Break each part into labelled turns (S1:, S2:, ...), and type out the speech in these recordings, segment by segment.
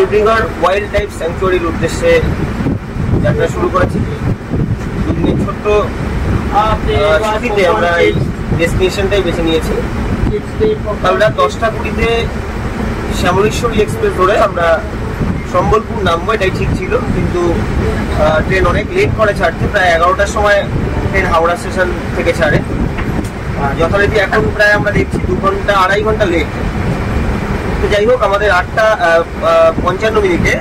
S1: দেবরিগড় wild life স্যাংচুয়ারির উদ্দেশ্যে যাত্রা শুরু করেছি। দুদিনের ছোট্ট ছুটিতে আমরা এই ডেস্টিনেশনটাই বেছে নিয়েছি। আমরা 10টা 20-তে শ্যামলেশ্বরী এক্সপ্রেস ধরে আমরা সম্বলপুর নামবো, এটাই ঠিক ছিল, কিন্তু ট্রেন অনেক লেট করে ছাড়তে। প্রায় 11টার সময় ট্রেন হাওড়া স্টেশন থেকে ছাড়ে। যথারীতি এখন প্রায় আমরা দেখছি 2 ঘন্টা 2.5 ঘন্টা লেট। তো যাই হোক, আমাদের 8টা 55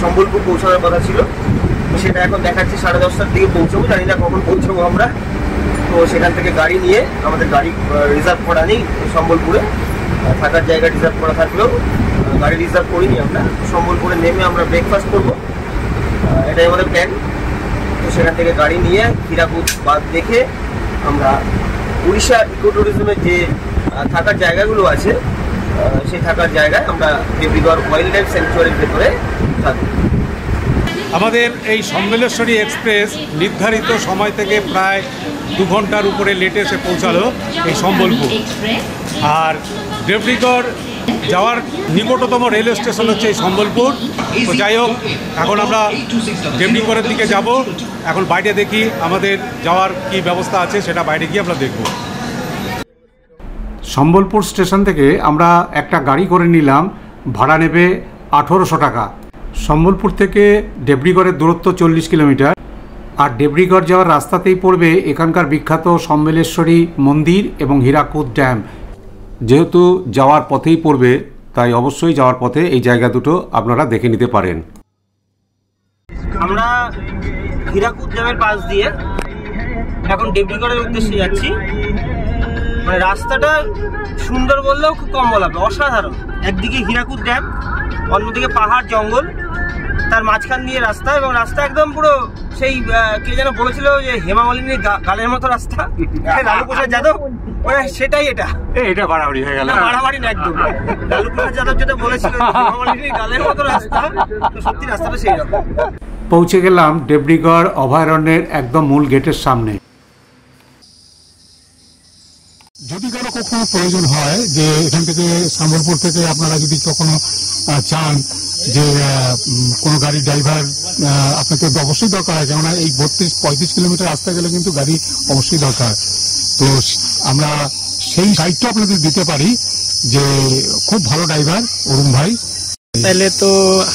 S1: সম্বলপুর পৌঁছানোর কথা ছিল, তো সেটা এখন দেখাচ্ছি 10:30টার দিকে পৌঁছবো। জানি না কখন পৌঁছবো আমরা। তো সেখান থেকে গাড়ি নিয়ে, আমাদের গাড়ি রিজার্ভ করা নেই সম্বলপুরে, থাকার জায়গা রিজার্ভ করা থাকলেও গাড়ি রিজার্ভ করিনি আমরা। সম্বলপুরে নেমে আমরা ব্রেকফাস্ট করবো, এটাই আমাদের প্ল্যান। তো সেখান থেকে গাড়ি নিয়ে হীরাকুদ বাঁধ দেখে আমরা উড়িষ্যা ইকো ট্যুরিজমের যে থাকার জায়গাগুলো আছে সেই থাকার জায়গায় আমরা দেবরিগড় ওয়াইল্ড লাইফ স্যাংচুয়ারির ভেতরে থাকবো।
S2: আমাদের এই সম্বলেশ্বরী এক্সপ্রেস নির্ধারিত সময় থেকে প্রায় 2 ঘন্টার উপরে লেটে এসে পৌঁছালো এই সম্বলপুর। আর দেবরিগড় যাওয়ার নিকটতম রেলওয়ে স্টেশন হচ্ছে এই সম্বলপুর। তো যাই হোক, এখন আমরা দেবরিগড়ের দিকে যাব। এখন বাইরে দেখি আমাদের যাওয়ার কি ব্যবস্থা আছে, সেটা বাইরে গিয়ে আমরা দেখব। সম্বলপুর স্টেশন থেকে আমরা একটা গাড়ি করে নিলাম, ভাড়া নেবে 1800 টাকা। সম্বলপুর থেকে দেবরিগড়ের দূরত্ব 40 কিলোমিটার। আর দেবরিগড় যাওয়ার রাস্তাতেই পড়বে এখানকার বিখ্যাত সম্বলেশ্বরী মন্দির এবং হীরাকুদ ড্যাম। যেহেতু যাওয়ার পথেই পড়বে, তাই অবশ্যই যাওয়ার পথে এই জায়গা দুটো আপনারা দেখে নিতে পারেন।
S1: আমরা হীরাকুদ ড্যামের পাশ দিয়ে এখন দেবরিগড়ের উদ্দেশ্যে যাচ্ছি। মানে রাস্তাটা সুন্দর বললেও খুব কম বলা হবে, অসাধারণ। একদিকে হীরাকুদ ড্যাম, অন্যদিকে পাহাড় জঙ্গল, তার মাঝখান দিয়ে রাস্তা, এবং রাস্তা একদম পুরো সেই কে যেন বলেছিল যে হেমা মালিনীর গালের মতো রাস্তা, লালু প্রসাদ যাদব, সেটাই এটা বাড়াবাড়ি হয়ে গেল। বাড়াবাড়ি না, একদম লালু প্রসাদ যাদব যেটা বলেছিল হেমা মালিনীর গালের মতো রাস্তা, তো সত্যি রাস্তাটা সেই রকম।
S2: পৌঁছে গেলাম দেবরিগড় অভয়ারণ্যের একদম মূল গেটের সামনে।
S3: যদি কারো কখনো প্রয়োজন হয় যে এখান থেকে সম্বলপুর থেকে আপনারা যদি কখনো চান যে কোনো গাড়ির ড্রাইভার আপনাকে অবশ্যই দরকার হয়, কেননা এই 32-35 কিলোমিটার রাস্তা গেলে কিন্তু গাড়ি অবশ্যই দরকার। তো আমরা সেই সাইডটা আপনাদের দিতে পারি যে খুব ভালো ড্রাইভার অরুণ ভাই।
S4: पहले तो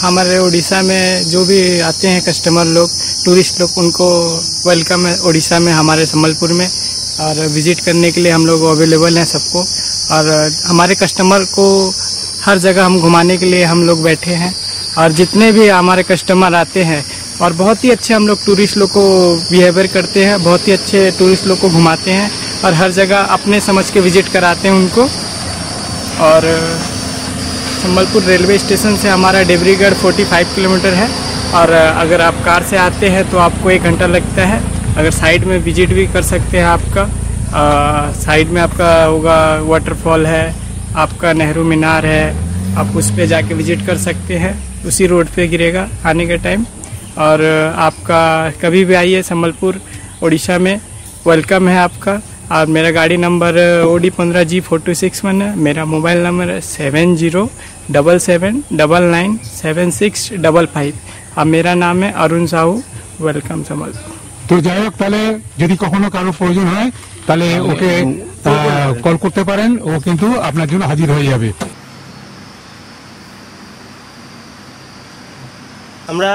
S4: हमारे उड़ीसा में जो भी आते हैं कस्टमर लोग, टूरिस्ट लोग, उनको वेलकम है उड़ीसा में, हमारे संबलपुर में। और विजिट करने के लिए हम लोग अवेलेबल हैं सबको। और हमारे कस्टमर को हर जगह हम घुमाने के लिए हम लोग बैठे हैं। और जितने भी हमारे कस्टमर आते हैं, और बहुत ही अच्छे हम लोग टूरिस्ट लोग को बिहेवियर करते हैं, बहुत ही अच्छे टूरिस्ट लोग को घुमाते हैं और हर जगह अपने समझ के विजिट कराते हैं उनको। और संबलपुर रेलवे स्टेशन से हमारा देवरिगढ़ 45 किलोमीटर है। और अगर आप कार से आते हैं तो आपको 1 घंटा लगता है। अगर साइड में विजिट भी कर सकते हैं, आपका साइड में आपका होगा वाटरफॉल है, आपका नेहरू मीनार है, आप उस पे जाके विजिट कर सकते हैं, उसी रोड पे गिरेगा आने के टाइम। और आपका कभी भी आइए संबलपुर उड़ीसा में, वेलकम है आपका। और मेरा गाड़ी नंबर OD15G4261 है। मेरा मोबाइल नंबर है 7077997655। और मेरा नाम है अरुण साहू। वेलकम संबलपुर।
S3: তো যাই হোক, তাহলে যদি কখনো কারো প্রয়োজন হয় তাহলে ওকে কল করতে পারেন, ও কিন্তু আপনার জন্য হাজির হয়ে যাবে।
S1: আমরা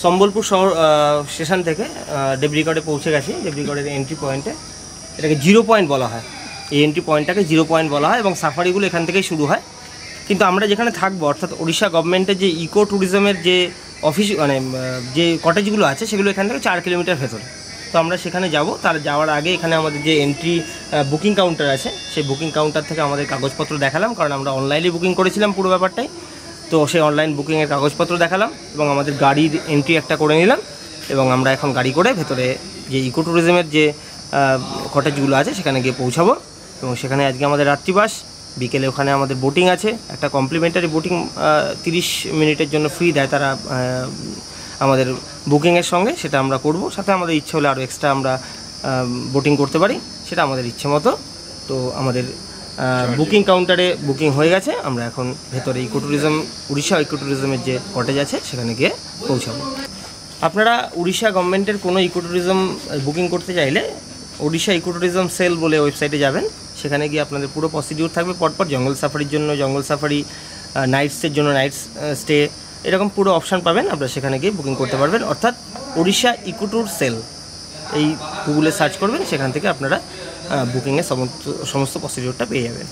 S1: সম্বলপুর শহর স্টেশন থেকে দেবরিগড়ে পৌঁছে গেছি। দেবরিগড়ের এন্ট্রি পয়েন্টে, এটাকে 0 পয়েন্ট বলা হয়। এই এন্ট্রি পয়েন্টটাকে 0 পয়েন্ট বলা হয় এবং সাফারিগুলো এখান থেকেই শুরু হয়। কিন্তু আমরা যেখানে থাকবো, অর্থাৎ উড়িষ্যা গভর্নমেন্টের যে ইকো ট্যুরিজমের যে অফিস, মানে যে কটেজগুলো আছে, সেগুলো এখান থেকে 4 কিলোমিটার ভেতরে। তো আমরা সেখানে যাব। তার যাওয়ার আগে এখানে আমাদের যে এন্ট্রি বুকিং কাউন্টার আছে, সেই বুকিং কাউন্টার থেকে আমাদের কাগজপত্র দেখালাম, কারণ আমরা অনলাইনে বুকিং করেছিলাম পুরো ব্যাপারটাই। তো সেই অনলাইন বুকিংয়ের কাগজপত্র দেখালাম এবং আমাদের গাড়ির এন্ট্রি একটা করে নিলাম। এবং আমরা এখন গাড়ি করে ভেতরে যে ইকো ট্যুরিজমের যে কটেজগুলো আছে সেখানে গিয়ে পৌঁছাবো। এবং সেখানে আজকে আমাদের রাত্রিবাস, বিকেলে ওখানে আমাদের বোটিং আছে, একটা কমপ্লিমেন্টারি বোটিং 30 মিনিটের জন্য ফ্রি দেয় তারা আমাদের বুকিংয়ের সঙ্গে, সেটা আমরা করব। সাথে আমাদের ইচ্ছে হলে আরও এক্সট্রা আমরা বোটিং করতে পারি, সেটা আমাদের ইচ্ছে মতো। তো আমাদের বুকিং কাউন্টারে বুকিং হয়ে গেছে। আমরা এখন ভেতরে ইকোট্যুরিজম, উড়িষ্যা ইকোট্যুরিজমের যে কটেজ আছে সেখানে গিয়ে পৌঁছাবো। আপনারা উড়িষ্যা গভর্নমেন্টের কোনো ইকোট্যুরিজম বুকিং করতে চাইলে উড়িষ্যা ইকোট্যুরিজম সেল বলে ওয়েবসাইটে যাবেন, সেখানে গিয়ে আপনাদের পুরো প্রসিডিউর থাকবে পরপর। জঙ্গল সাফারির জন্য জঙ্গল সাফারি, নাইটসের জন্য নাইটস স্টে, এরকম পুরো অপশান পাবেন। আপনারা সেখানে গিয়ে বুকিং করতে পারবেন। অর্থাৎ উড়িষ্যা ইকোট্যুর সেল এই গুগলে সার্চ করবেন, সেখান থেকে আপনারা বুকিংয়ের সমস্ত প্রসিডিউরটা পেয়ে যাবেন।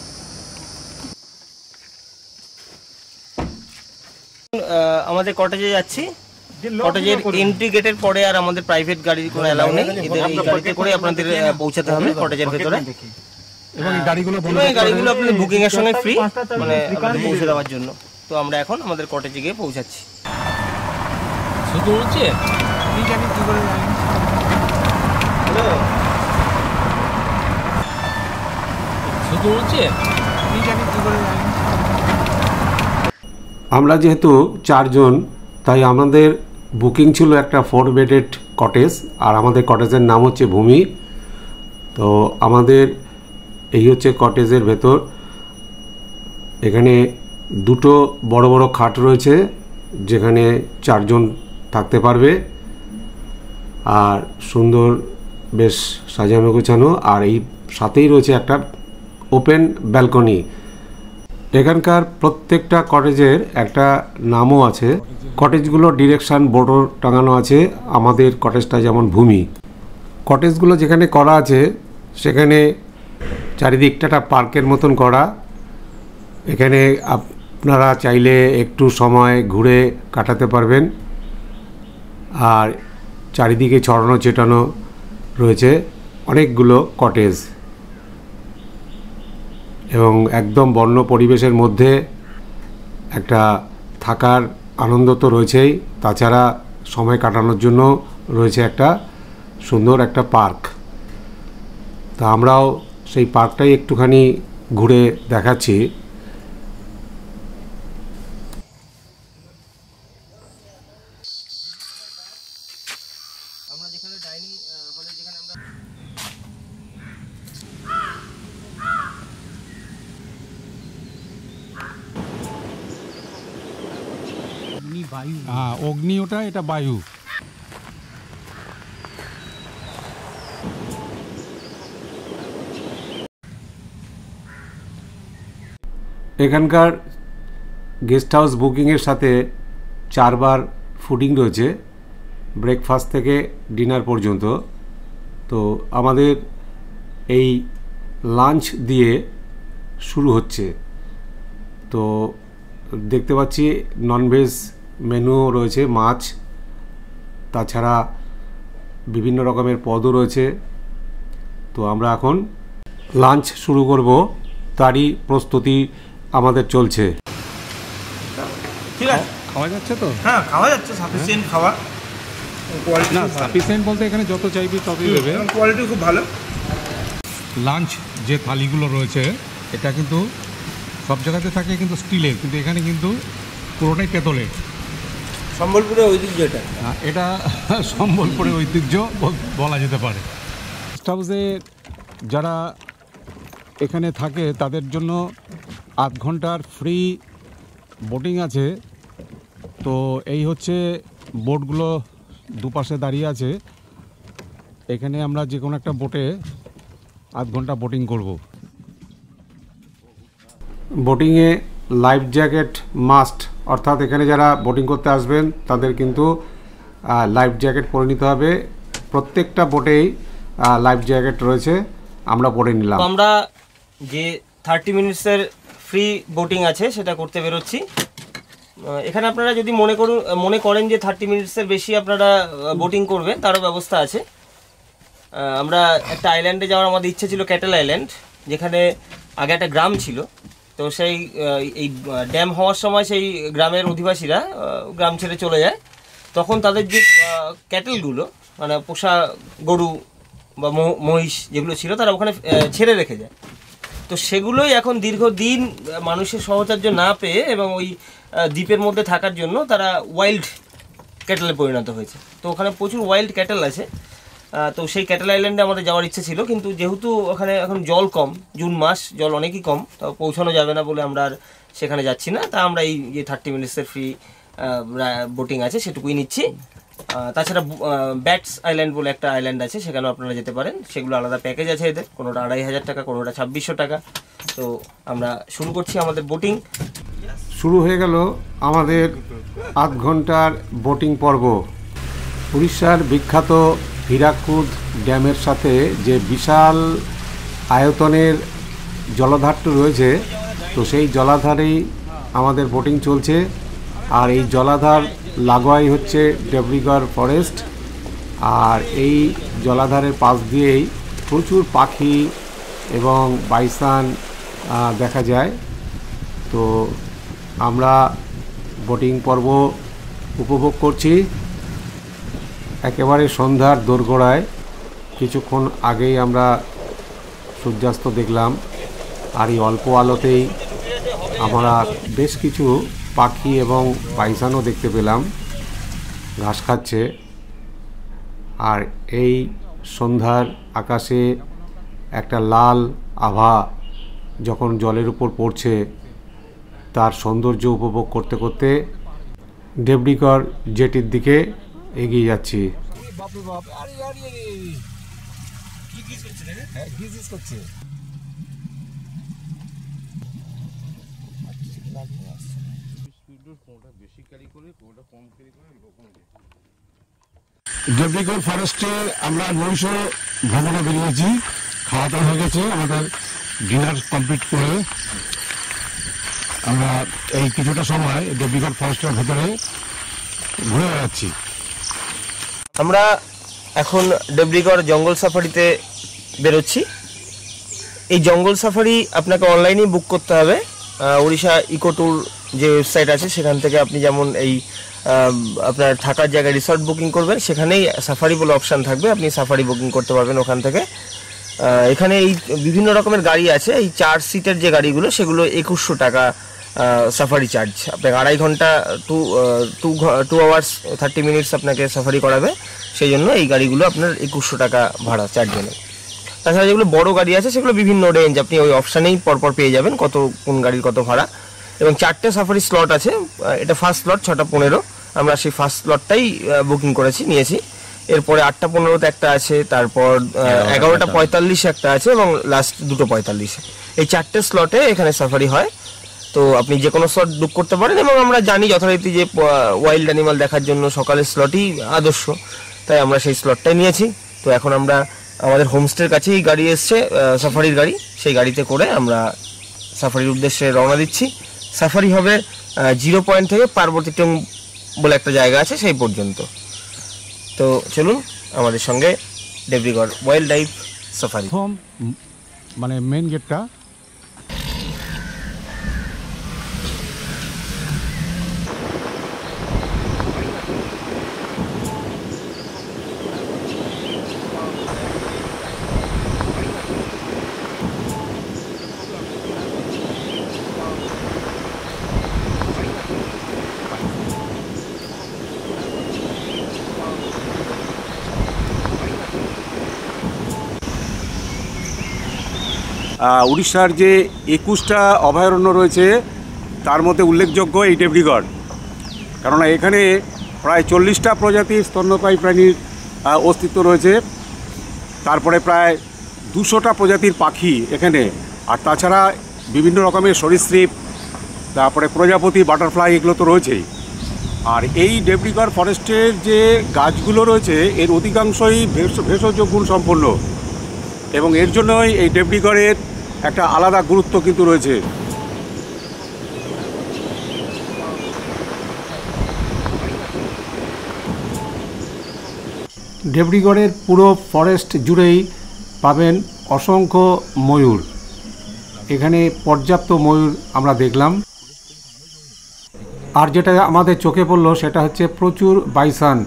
S1: আমাদের কটেজে যাচ্ছি। কটেজের এন্ট্রি গেটের পরে আর আমাদের প্রাইভেট গাড়ির কোনো অ্যালাউ নেই। এদের এই গাড়িতে করে আপনাদের পৌঁছাতে হবে কটেজের ভেতরে।
S3: এবং এই গাড়িগুলো
S1: আপনাদের বুকিং এর সঙ্গে ফ্রি, মানে আপনাদের পৌঁছে দেওয়ার জন্য। তো আমরা এখন আমাদের কটেজে গিয়ে পৌঁছাচ্ছি।
S5: শুধু হচ্ছে আমি জানি কি করে জানি। শুধু হচ্ছে আমি জানি কি করে জানি।
S2: আমরা যেহেতু 4 জন, তাই আমাদের বুকিং ছিল একটা 4 বেডেড কটেজ, আর আমাদের কটেজের নাম হচ্ছে ভূমি। তো আমাদের এই হচ্ছে কটেজের ভেতর। এখানে 2টো বড় বড় খাট রয়েছে, যেখানে 4 জন থাকতে পারবে, আর সুন্দর বেশ সাজানো গোছানো। আর এই সাথেই রয়েছে একটা ওপেন ব্যালকনি। এখানকার প্রত্যেকটা কটেজের একটা নামও আছে। কটেজগুলোর ডিরেকশান বোর্ডও টাঙানো আছে। আমাদের কটেজটা যেমন ভূমি। কটেজগুলো যেখানে করা আছে সেখানে চারিদিকটা একটা পার্কের মতন করা। এখানে আপনারা চাইলে একটু সময় ঘুরে কাটাতে পারবেন। আর চারিদিকে ছড়ানো ছেটানো রয়েছে অনেকগুলো কটেজ, এবং একদম বন্য পরিবেশের মধ্যে একটা থাকার আনন্দ তো রয়েছেই, তাছাড়া সময় কাটানোর জন্য রয়েছে একটা সুন্দর একটা পার্ক। তা আমরাও সেই পার্কটাই একটুখানি ঘুরে দেখাচ্ছি।
S1: আমরা যেখানে ডাইনিং হলে যেখানে আমরা
S3: অগ্নি, ওটা এটা বায়ু।
S2: এখানকার গেস্ট হাউস বুকিংয়ের সাথে 4 বার ফুডিং রয়েছে, ব্রেকফাস্ট থেকে ডিনার পর্যন্ত। তো আমাদের এই লাঞ্চ দিয়ে শুরু হচ্ছে। তো দেখতে পাচ্ছি ননভেজ মেনুও রয়েছে, মাছ, তাছাড়া বিভিন্ন রকমের পদও রয়েছে। তো আমরা এখন লাঞ্চ শুরু করব, তারই প্রস্তুতি আমাদের চলছে।
S1: ঠিক আছে,
S3: খাওয়া যাচ্ছে তো?
S1: হ্যাঁ খাওয়া যাচ্ছে, সাফিসিয়েন্ট খাওয়া। কোয়ালিটি
S3: না, সাফিসিয়েন্ট বলতে এখানে যত চাইবি ততই দেবে।
S1: কোয়ালিটি খুব ভালো।
S3: লাঞ্চ যে থালিগুলো রয়েছে এটা কিন্তু সব জায়গাতে থাকে কিন্তু স্টিলের, কিন্তু এখানে কিন্তু পুরোটাই পেতলের।
S1: সম্বলপুরের ঐতিহ্য এটা।
S3: এটা সম্বলপুরের ঐতিহ্য বলা যেতে পারে। গেস্ট হাউসে যারা এখানে থাকে তাদের জন্য 8 ঘন্টার ফ্রি বোটিং আছে। তো এই হচ্ছে বোটগুলো দুপাশে দাঁড়িয়ে আছে। এখানে আমরা যে কোনো একটা বোটে 8 ঘন্টা বোটিং করব।
S2: বোটিংয়ে লাইফ জ্যাকেট মাস্ট, অর্থাৎ এখানে যারা বোটিং করতে আসবেন তাদের কিন্তু লাইফ জ্যাকেট পরে নিতে হবে। প্রত্যেকটা বোটেই লাইফ জ্যাকেট রয়েছে, আমরা পরে নিলাম।
S1: আমরা যে 30 মিনিটসের ফ্রি বোটিং আছে সেটা করতে বেরোচ্ছি। এখানে আপনারা যদি মনে করেন যে 30 মিনিটসের বেশি আপনারা বোটিং করবেন, তারও ব্যবস্থা আছে। আমরা একটা আইল্যান্ডে যাওয়ার আমাদের ইচ্ছে ছিল, ক্যাটেল আইল্যান্ড, যেখানে আগে একটা গ্রাম ছিল। তো সেই এই ড্যাম হওয়ার সময় সেই গ্রামের অধিবাসীরা গ্রাম ছেড়ে চলে যায়। তখন তাদের যে ক্যাটেলগুলো, মানে পোষা গরু বা মহিষ যেগুলো ছিল, তারা ওখানে ছেড়ে রেখে যায়। তো সেগুলোই এখন দীর্ঘদিন মানুষের সহচর্য না পেয়ে এবং ওই দ্বীপের মধ্যে থাকার জন্য তারা ওয়াইল্ড ক্যাটেলে পরিণত হয়েছে। তো ওখানে প্রচুর ওয়াইল্ড ক্যাটেল আছে। তো সেই ক্যাটেল আইল্যান্ডে আমাদের যাওয়ার ইচ্ছে ছিল, কিন্তু যেহেতু ওখানে এখন জল কম, জুন মাস, জল অনেকই কম, তো পৌঁছানো যাবে না বলে আমরা আর সেখানে যাচ্ছি না। তা আমরা এই যে 30 মিনিটসের ফ্রি বোটিং আছে সেটুকুই নিচ্ছি। তাছাড়া ব্যাটস আইল্যান্ড বলে একটা আইল্যান্ড আছে, সেখানেও আপনারা যেতে পারেন। সেগুলো আলাদা প্যাকেজ আছে এদের, কোনোটা 2500 টাকা, কোনোটা 2600 টাকা। তো আমরা শুরু করছি আমাদের বোটিং।
S2: শুরু হয়ে গেল আমাদের 8 ঘন্টার বোটিং পর্ব। উড়িষ্যার বিখ্যাত হীরাকুদ ড্যামের সাথে যে বিশাল আয়তনের জলাধারটি রয়েছে, তো সেই জলাধারেই আমাদের বোটিং চলছে। আর এই জলাধার লাগোয়াই হচ্ছে দেবরিগড় ফরেস্ট। আর এই জলাধারের পাশ দিয়েই প্রচুর পাখি এবং বাইসান দেখা যায়। তো আমরা বোটিং পর্ব উপভোগ করছি। একেবারে সন্ধ্যার দোরগোড়ায় কিছুক্ষণ আগেই আমরা সূর্যাস্ত দেখলাম। আর এই অল্প আলোতেই আমরা বেশ কিছু পাখি এবং বাইসানও দেখতে পেলাম, ঘাস খাচ্ছে। আর এই সন্ধ্যার আকাশে একটা লাল আভা যখন জলের উপর পড়ছে, তার সৌন্দর্য উপভোগ করতে করতে দেবরিগড় জেটির দিকে এগিয়ে যাচ্ছি।
S3: দেবরিগড় ফরেস্টে আমরা নৈশ ভ্রমণে বেরিয়েছি। খাওয়া দাওয়া হয়ে গেছে, আমাদের ডিনার কমপ্লিট করে আমরা এই কিছুটা সময় দেবরিগড় ফরেস্টের ভেতরে ঘুরে বেড়াচ্ছি।
S1: আমরা এখন দেবরিগড় জঙ্গল সাফারিতে বেরোচ্ছি। এই জঙ্গল সাফারি আপনাকে অনলাইনেই বুক করতে হবে। উড়িষ্যা ইকো ট্যুর যে ওয়েবসাইট আছে সেখান থেকে আপনি যেমন এই আপনার থাকার জায়গায় রিসর্ট বুকিং করবেন, সেখানেই সাফারি বলে অপশান থাকবে, আপনি সাফারি বুকিং করতে পারবেন ওখান থেকে। এখানে এই বিভিন্ন রকমের গাড়ি আছে। এই 4 সিটের যে গাড়িগুলো সেগুলো 2100 টাকা সাফারি চার্জ। আপনাকে 2.5 ঘন্টা 2 আওয়ার্স 30 মিনিটস আপনাকে সাফারি করাবে, সেই জন্য এই গাড়িগুলো আপনার 2100 টাকা ভাড়া চার্জ নেবে। তাছাড়া যেগুলো বড় গাড়ি আছে সেগুলো বিভিন্ন রেঞ্জ, আপনি ওই অপশানেই পরপর পেয়ে যাবেন কোন গাড়ির কত ভাড়া। এবং 4টে সাফারি স্লট আছে। এটা ফার্স্ট স্লট 6:15, আমরা সেই ফার্স্ট স্লটটাই বুকিং নিয়েছি। এরপরে 8:15 একটা আছে, তারপর 11:45 একটা আছে, এবং লাস্ট 2:45। এই 4টে স্লটে এখানে সাফারি হয়। তো আপনি যে কোনো স্লট বুক করতে পারেন। এবং আমরা জানি যথারীতি যে ওয়াইল্ড অ্যানিমাল দেখার জন্য সকালের স্লটই আদর্শ, তাই আমরা সেই স্লটটাই নিয়েছি। তো এখন আমরা আমাদের হোমস্টের কাছেই গাড়ি এসছে, সাফারির গাড়ি, সেই গাড়িতে করে আমরা সাফারির উদ্দেশ্যে রওনা দিচ্ছি। সাফারি হবে 0 পয়েন্ট থেকে পার্বতী টং বলে একটা জায়গা আছে সেই পর্যন্ত। তো চলুন আমাদের সঙ্গে দেবরিগড় ওয়াইল্ড লাইফ সাফারি।
S3: মানে মেন গেটটা
S2: উড়িষ্যার যে 21টা অভয়ারণ্য রয়েছে তার মধ্যে উল্লেখযোগ্য এই দেবরিগড়। কেননা এখানে প্রায় 40টা প্রজাতির স্তন্যপায়ী প্রাণীর অস্তিত্ব রয়েছে। তারপরে প্রায় 200টা প্রজাতির পাখি এখানে। আর তাছাড়া বিভিন্ন রকমের সরীসৃপ, তারপরে প্রজাপতি, বাটারফ্লাই, এগুলো তো রয়েছেই। আর এই দেবরিগড় ফরেস্টের যে গাছগুলো রয়েছে এর অধিকাংশই ভেষজ গুণ সম্পন্ন, এবং এর জন্যই এই দেবরিগড়ের একটা আলাদা গুরুত্ব কিন্তু রয়েছে। দেবরিগড়ের পুরো ফরেস্ট জুড়েই পাবেন অসংখ্য ময়ূর। এখানে পর্যাপ্ত ময়ূর আমরা দেখলাম। আর যেটা আমাদের চোখে পড়লো সেটা হচ্ছে প্রচুর বাইসান,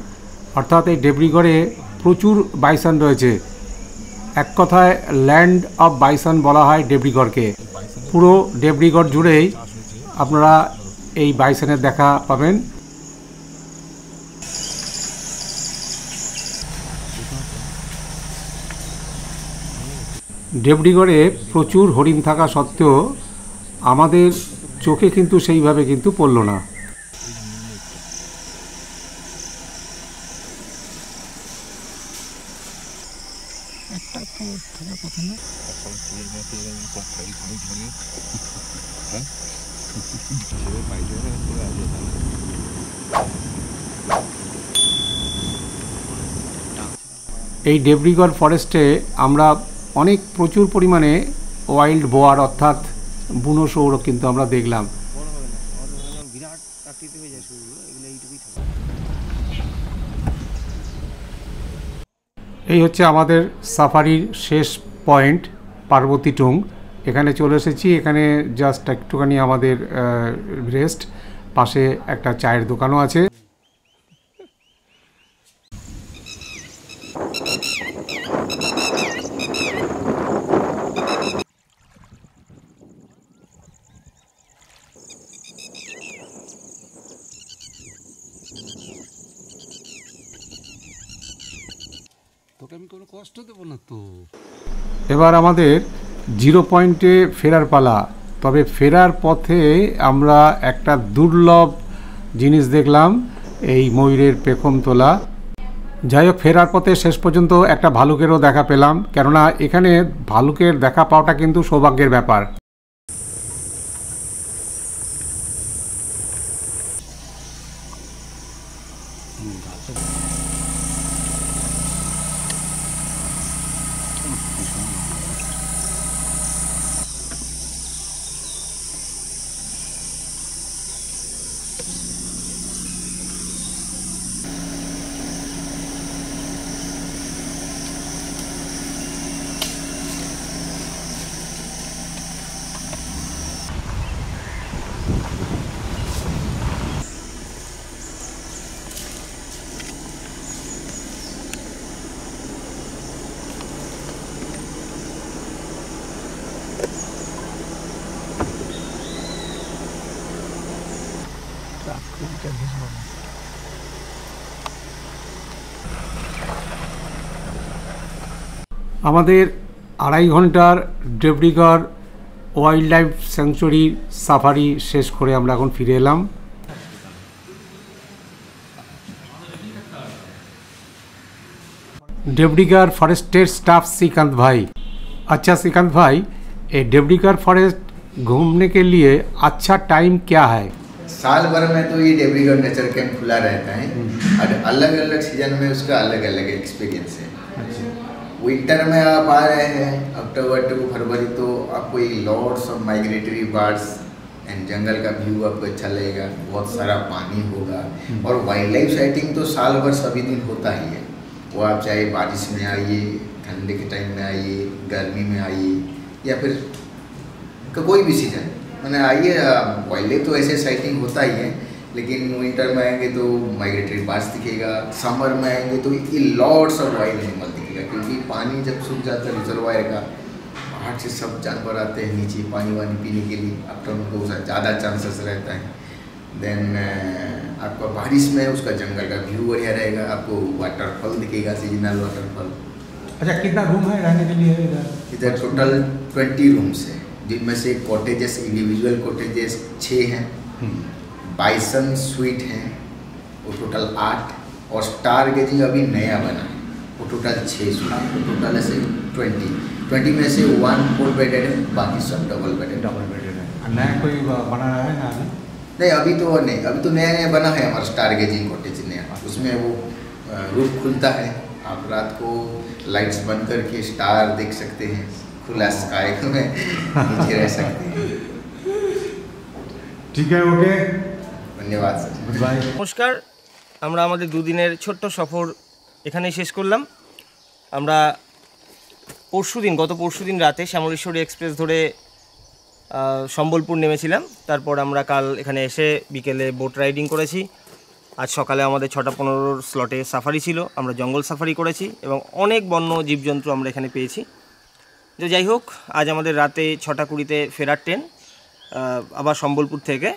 S2: অর্থাৎ এই দেবরিগড়ে প্রচুর বাইসান রয়েছে। এক কথায় ল্যান্ড অফ বাইসান বলা হয় দেবরিগড়কে। পুরো দেবরিগড় জুড়েই আপনারা এই বাইসানের দেখা পাবেন। দেবডিগড়ে প্রচুর হরিণ থাকা সত্ত্বেও আমাদের চোখে কিন্তু সেইভাবে কিন্তু পড়ল না। এই দেবডিগড় ফরেস্টে আমরা প্রচুর পরিমাণে ওয়াইল্ড বোয়ার অর্থাৎ বুনো শুয়োর কিন্তু আমরা দেখলাম। এই হচ্ছে আমাদের সাফারির শেষ পয়েন্ট পার্বতী টুং। এখানে চলে এসেছি। এখানে জাস্ট একটুখানি আমাদের রেস্ট, পাশে একটা চায়ের দোকানও আছে। এবার আমাদের জিরো পয়েন্টে ফেরার পালা। তবে ফেরার পথে আমরা একটা দুর্লভ জিনিস দেখলাম, এই ময়ূরের পেখম তোলা। যাই হোক, ফেরার পথে শেষ পর্যন্ত একটা ভালুকেরও দেখা পেলাম, কেননা এখানে ভালুকের দেখা পাওয়াটা কিন্তু সৌভাগ্যের ব্যাপার। আমাদের 2.5 ঘন্টার দেবডিগড় ওয়াইল্ড লাইফ স্যাংচুয়ারি সাফারি শেষ করে আমরা এখন ফিরে এলাম। देवडिगर फॉरेस्टेर स्टाफ श्रीकांत भाई। अच्छा श्रीकांत भाई, ये देवडिगर फॉरेस्ट घूमने के लिए अच्छा टाइम क्या है?
S6: साल भर में तो ये देवडिगर नेचर कैंप खुला रहता है और अलग अलग सीजन में उसका अलग अलग एक्सपीरियंस है। विंटर में आप आ रहे हैं अक्टूबर टू फरवरी, तो आपको ये lots of migratory birds and जंगल का व्यू आपको अच्छा लगेगा, बहुत सारा पानी होगा और वाइल्ड लाइफ साइटिंग तो साल भर सभी दिन होता ही है। वो आप चाहे बारिश में आइए, ठंडे के टाइम में आइए, गर्मी में आइए या फिर कोई भी सीजन मैंने आइए, वाइल्ड लाइफ तो ऐसे साइटिंग होता ही है। लेकिन विंटर में आएंगे तो माइग्रेटरी बर्ड्स दिखेगा, समर में आएंगे तो ये लॉट्स ऑफ वाइल्ड एनिमल दिखेगा, क्योंकि पानी जब सूख जाता है रिजर्वायर का, बाहर से सब जानवर आते हैं नीचे पानी वानी पीने के लिए, अब तो उनको ज़्यादा चांसेस रहता है। देन आपका बारिश में उसका जंगल का व्यू बढ़िया रहेगा, आपको वाटरफॉल दिखेगा, सीजनल वाटरफॉल।
S2: अच्छा, कितना रूम है रहने के लिए
S6: इधर टोटल 20 रूम्स है, जिनमें से कॉटेजेस, इंडिविजुअल कॉटेजेस 6 हैं, बाइसन स्वीट हैं वो टोटल 8, और स्टार गेजिंग अभी नया बना है वो टोटल 6 स्वीट है। तो टोटल ऐसे 20 में से 1 फुल बेडेड है, बाकी सब डबल बेडेड है।
S2: नया कोई बना रहा है ना?
S6: नहीं, अभी तो नहीं, अभी तो नया नया बना है हमारा स्टार गेजिंग कॉटेज नया। उसमें वो रूफ खुलता है, आप रात को लाइट्स बंद करके स्टार देख सकते हैं, खुला स्काई में नीचे रह सकते हैं।
S2: ठीक है, ओके,
S6: ধন্যবাদ স্যার,
S2: বাই।
S1: নমস্কার, আমরা আমাদের দুদিনের ছোট্ট সফর এখানেই শেষ করলাম। আমরা গত পরশুদিন রাতে শ্যামলেশ্বরী এক্সপ্রেস ধরে সম্বলপুর নেমেছিলাম। তারপর আমরা কাল এখানে এসে বিকেলে বোট রাইডিং করেছি। আজ সকালে আমাদের 6:15 স্লটে সাফারি ছিল, আমরা জঙ্গল সাফারি করেছি এবং অনেক বন্য জীবজন্তু আমরা এখানে পেয়েছি। তো যাই হোক, আজ আমাদের রাতে 6:20-তে ফেরার ট্রেন আবার সম্বলপুর থেকে।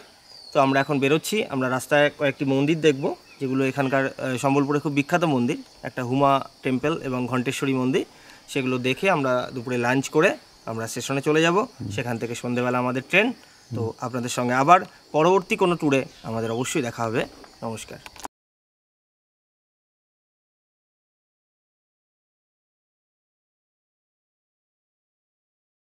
S1: তো আমরা এখন বেরোচ্ছি। আমরা রাস্তায় কয়েকটি মন্দির দেখব, যেগুলো এখানকার সম্বলপুরে খুব বিখ্যাত মন্দির, একটা হুমা টেম্পল এবং ঘণ্টেশ্বরী মন্দির। সেগুলো দেখে আমরা দুপুরে লাঞ্চ করে আমরা স্টেশনে চলে যাব। সেখান থেকে সন্ধ্যেবেলা আমাদের ট্রেন। তো আপনাদের সঙ্গে আবার পরবর্তী কোনো ট্যুরে আমাদের অবশ্যই দেখা হবে। নমস্কার।